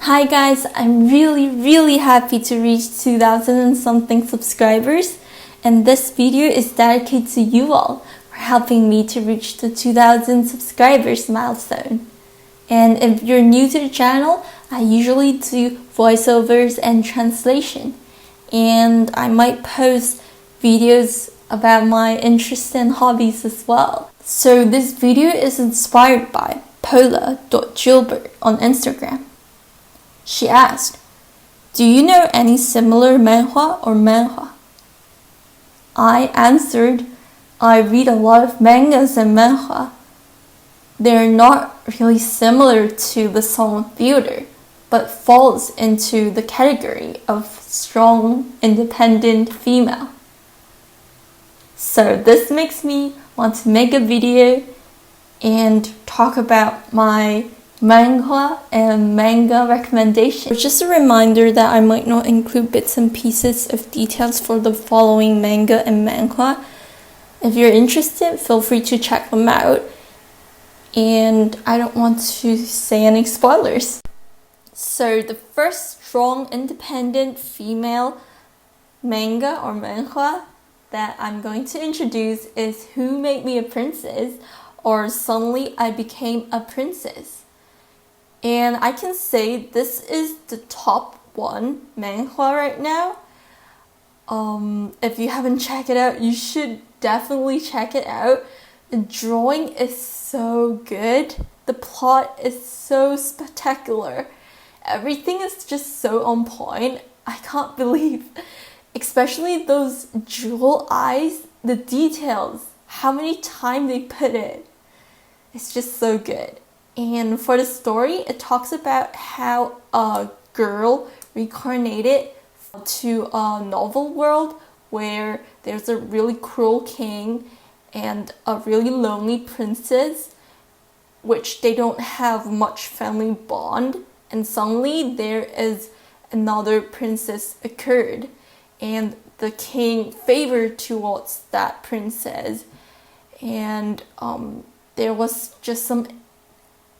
Hi guys, I'm really happy to reach 2000 and something subscribers, and this video is dedicated to you all for helping me to reach the 2000 subscribers milestone. And if you're new to the channel, I usually do voiceovers and translation, and I might post videos about my interests and hobbies as well. So this video is inspired by Paula.Gilbert on Instagram. She asked, "Do you know any similar manhwa or manghwa?" I answered, "I read a lot of mangas and manhwa. They're not really similar to the Song of Theater, but falls into the category of strong, independent female. So this makes me want to make a video and talk about my manghwa and manga recommendations. Just a reminder that I might not include bits and pieces of details for the following manga and manghwa. If you're interested, feel free to check them out. And I don't want to say any spoilers. So the first strong, independent female manga or manghwa that I'm going to introduce is Who Made Me a Princess, or Suddenly I Became a Princess. And I can say this is the top one manhwa right now. If you haven't checked it out, you should definitely check it out. The drawing is so good. The plot is so spectacular. Everything is just so on point. I can't believe, especially those jewel eyes, the details, how many times they put it. It's just so good. And for the story, it talks about how a girl reincarnated to a novel world where there's a really cruel king and a really lonely princess, which they don't have much family bond. And suddenly there is another princess occurred, and the king favored towards that princess. And there was just some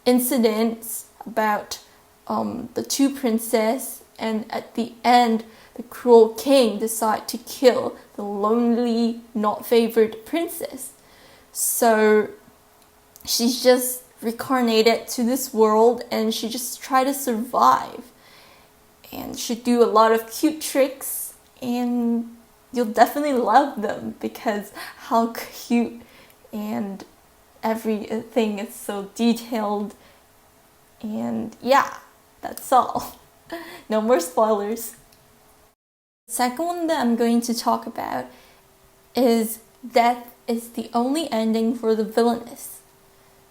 incidents about the two princesses, and at the end the cruel king decided to kill the lonely, not favored princess. So she's just reincarnated to this world, and she just tried to survive, and she do a lot of cute tricks, and you'll definitely love them because how cute and everything is so detailed. And yeah, that's all. No more spoilers. The second one that I'm going to talk about is Death is the Only Ending for the Villainous.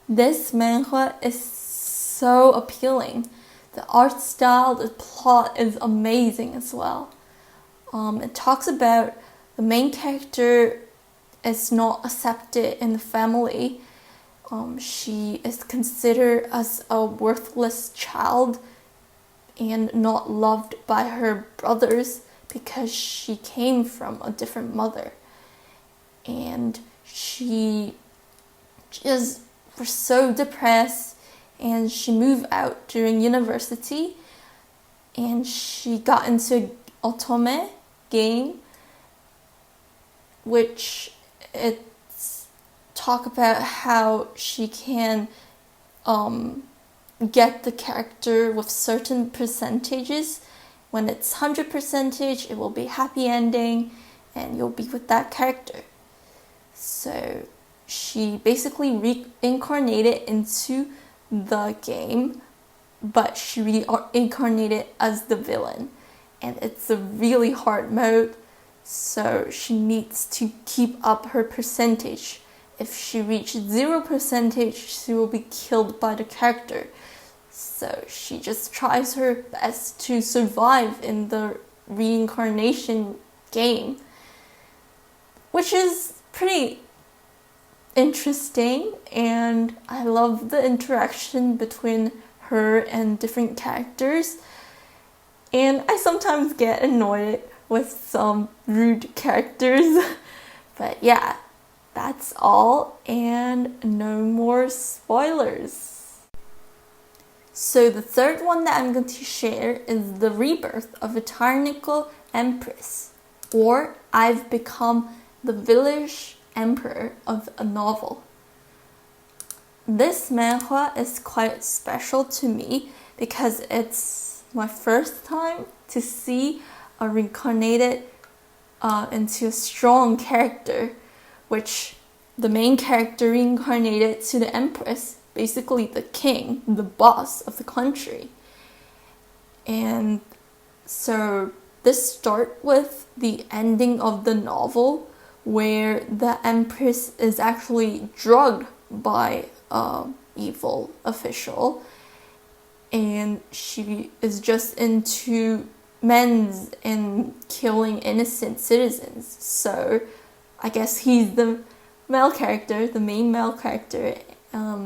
This manhwa is so appealing. The art style, the plot is amazing as well. It talks about the main character is not accepted in the family. She is considered as a worthless child and not loved by her brothers because she came from a different mother. And she just was so depressed, and she moved out during university, and she got into otome game, which it's talk about how she can get the character with certain percentages. When it's 100%, it will be happy ending and you'll be with that character. So she basically reincarnated into the game, but she reincarnated as the villain, and it's a really hard mode, so she needs to keep up her percentage. If she reaches 0%, she will be killed by the character. So she just tries her best to survive in the reincarnation game, which is pretty interesting, and I love the interaction between her and different characters. And I sometimes get annoyed with some rude characters. But yeah, that's all, and no more spoilers. So the third one that I'm going to share is the rebirth of a Tarnical Empress, or I've become the village emperor of a novel. This manhwa is quite special to me because it's my first time to see a reincarnated into a strong character, which the main character reincarnated to the Empress, basically the king, the boss of the country. And so this starts with the ending of the novel, where the Empress is actually drugged by an evil official, and she is just into men's and killing innocent citizens. So I guess he's the male character, the main male character.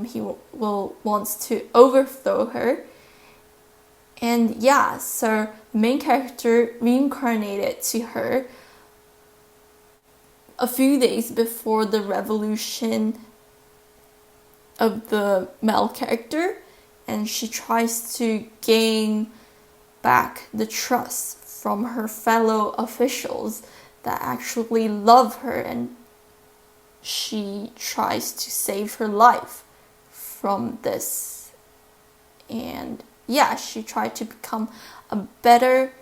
He wants to overthrow her. And yeah, so the main character reincarnated to her a few days before the revolution of the male character, and she tries to gain back the trust from her fellow officials that actually love her, and she tries to save her life from this. And yeah, she tried to become a better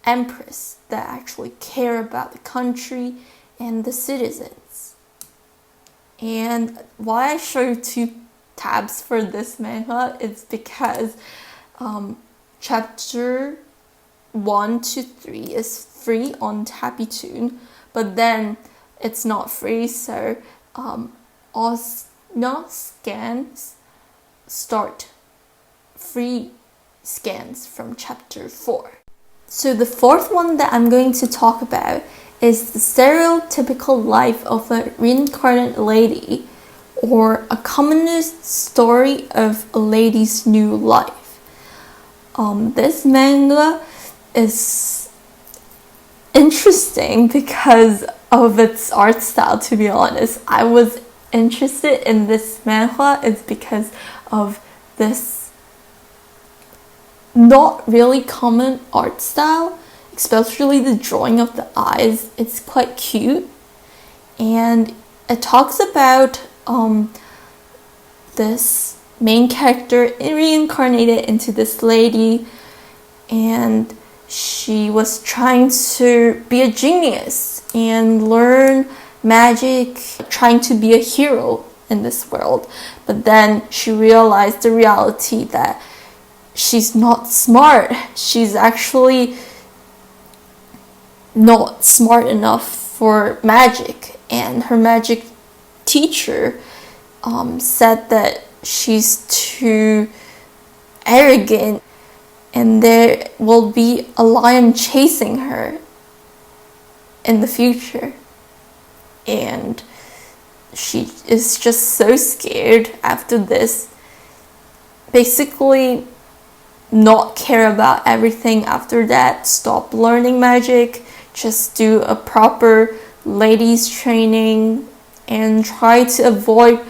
empress that actually care about the country and the citizens. And why I show 2 tabs for this manhwa is because chapter 1 to 3 is free on Tappytoon, but then it's not free, so all scans start free scans from chapter 4. So the fourth one that I'm going to talk about is the stereotypical life of a reincarnate lady, or a communist story of a lady's new life. This manga is interesting because of its art style, to be honest. I was interested in this manhwa is because of this not really common art style, especially the drawing of the eyes. It's quite cute, and it talks about this main character reincarnated into this lady, and she was trying to be a genius and learn magic, trying to be a hero in this world. But then she realized the reality that she's not smart. She's actually not smart enough for magic, and her magic teacher said that she's too arrogant, and there will be a lion chasing her in the future. And she is just so scared after this. Basically, not care about everything after that. Stop learning magic. Just do a proper ladies training and try to avoid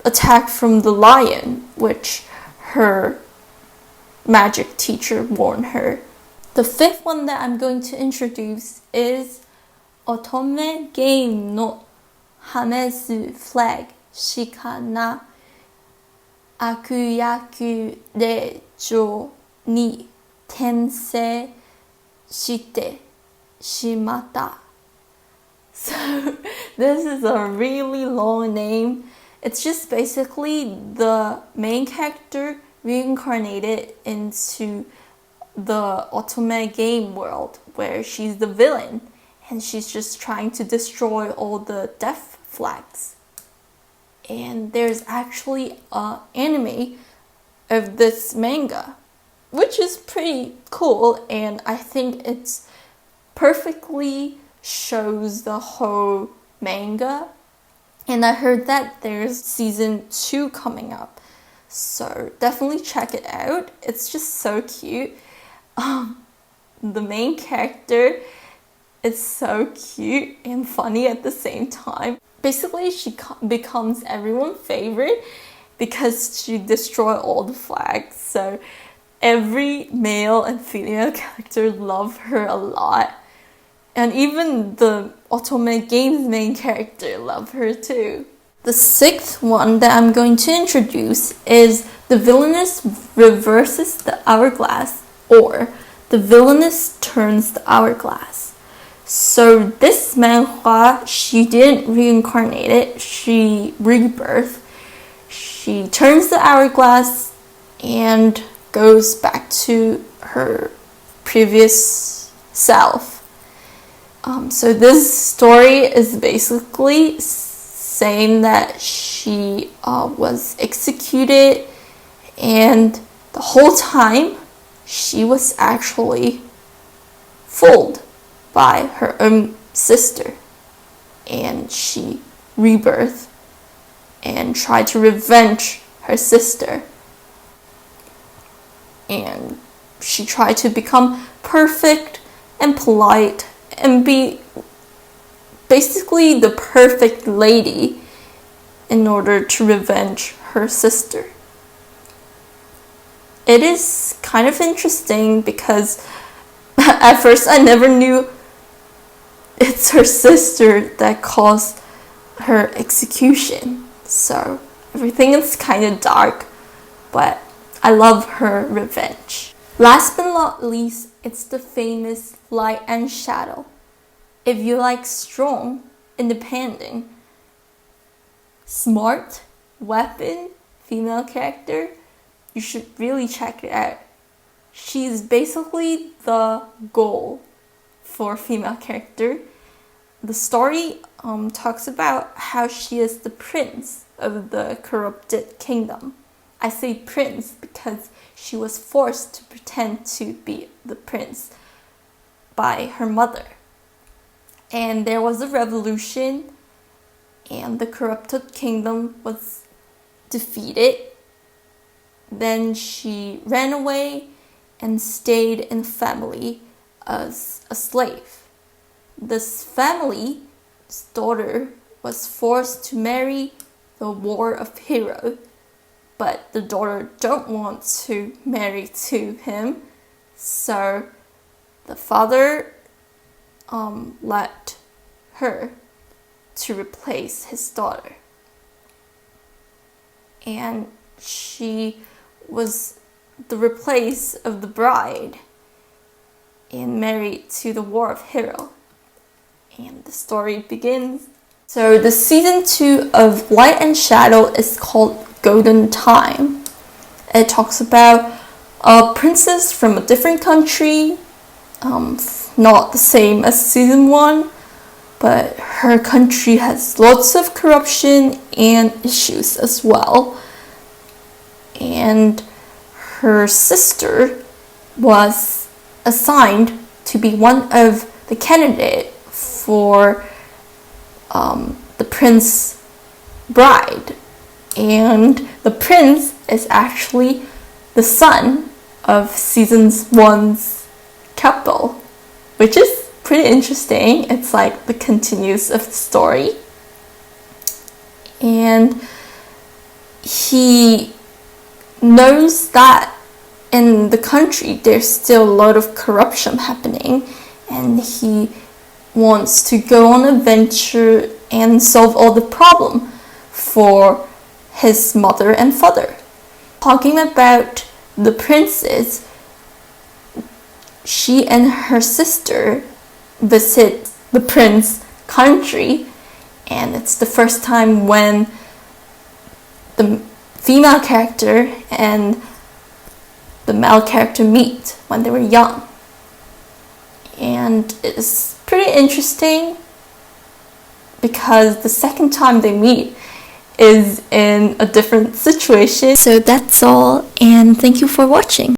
attack from the lion, which her magic teacher warned her. The fifth one that I'm going to introduce is Otome Game no Hamesu Flag Shikana Akuyaku Rejo ni Tensei Shite Shimata. So this is a really long name. It's just basically the main character reincarnated into the Otome game world, where she's the villain and she's just trying to destroy all the death flags. And there's actually an anime of this manga, which is pretty cool, and I think it's perfectly shows the whole manga. And I heard that there's season 2 coming up, so definitely check it out. It's just so cute. The main character is so cute and funny at the same time. Basically, she becomes everyone's favorite because she destroyed all the flags. So every male and female character love her a lot. And even the Otome Games main character love her too. The sixth one that I'm going to introduce is the Villainous reverses the Hourglass, or the Villainous turns the Hourglass. So this manhwa, she didn't reincarnate it, she rebirth. She turns the Hourglass and goes back to her previous self. So this story is basically saying that she was executed, and the whole time she was actually fooled by her own sister, and she rebirthed and tried to revenge her sister, and she tried to become perfect and polite and be basically the perfect lady in order to revenge her sister. It is kind of interesting because at first I never knew it's her sister that caused her execution. So everything is kind of dark, but I love her revenge. Last but not least, it's the famous Light and Shadow. If you like strong, independent, smart, weapon, female character, you should really check it out. She's basically the goal for female character. The story talks about how she is the prince of the corrupted kingdom. I say prince because she was forced to pretend to be the prince by her mother. And there was a revolution, and the corrupted kingdom was defeated. Then she ran away and stayed in a family as a slave. This family's daughter was forced to marry the War of Hero, but the daughter don't want to marry to him, so the father left her to replace his daughter. And she was the replace of the bride and married to the War of Hero. And the story begins. So the season 2 of Light and Shadow is called Golden Time. It talks about a princess from a different country, not the same as season 1, but her country has lots of corruption and issues as well. And her sister was assigned to be one of the candidates for the prince's bride. And the prince is actually the son of season 1's couple, which is pretty interesting. It's like the continuous of the story. And he knows that in the country there's still a lot of corruption happening, and he wants to go on an adventure and solve all the problem for his mother and father. Talking about the princess, she and her sister visit the prince's country, and it's the first time when the female character and the male character meet when they were young. And it's pretty interesting because the second time they meet is in a different situation. So that's all, and thank you for watching.